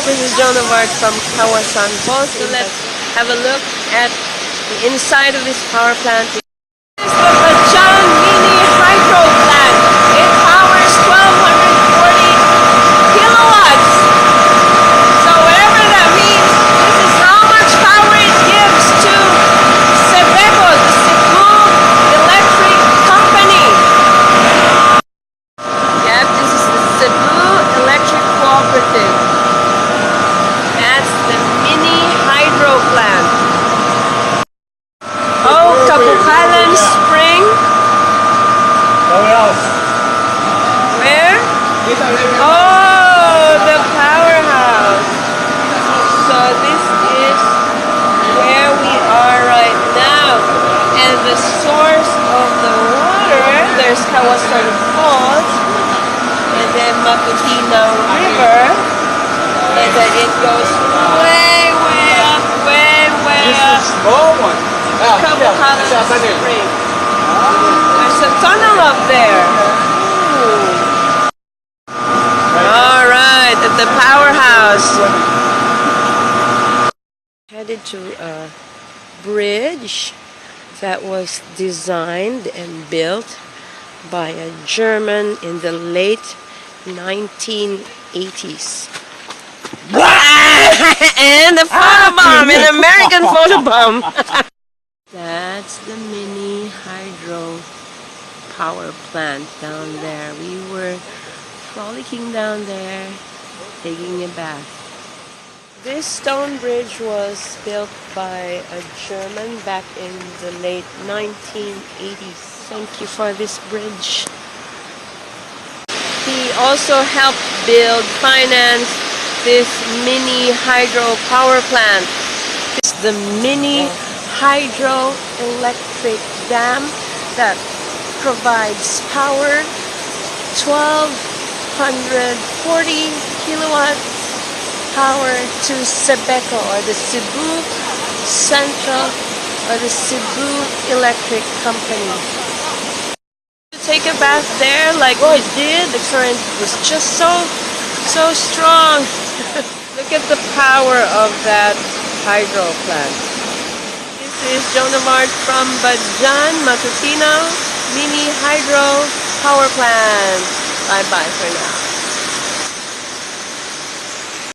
This is Joan of Arc from Kawasan Falls. So let's have a look at the inside of this power plant. This is the Bajan Mini Hydro Plant. It powers 1,240 kilowatts. So whatever that means, this is how much power it gives to CEBECO, the Cebu Electric Company. Yep, this is the Cebu Electric Cooperative. That's the mini hydro plant. Oh, Kabukalan Spring. Where? Oh, the powerhouse. So this is where we are right now. And the source of the water, there's Kawasan Falls, and then Matutinao River, and then it goes way up. Small one. Kabukalan Spring. There's a tunnel up there. Alright, at the powerhouse. Headed to a bridge that was designed and built by a German in the late 1980s. And the photobomb, an American photobomb. That's the mini hydro power plant down there. We were frolicking down there, taking a bath. This stone bridge was built by a German back in the late 1980s. Thank you for this bridge. He also helped finance this mini hydro power plant. It's the mini hydro-electric dam that provides power, 1,240 kilowatts power to CEBECO, or the Cebu Central, or the Cebu Electric Company. To take a bath there like we did, the current was just so strong. Look at the power of that hydro plant. This is Joan of Arc from Bajan, Matutinao Mini Hydro Power Plant. Bye-bye for now.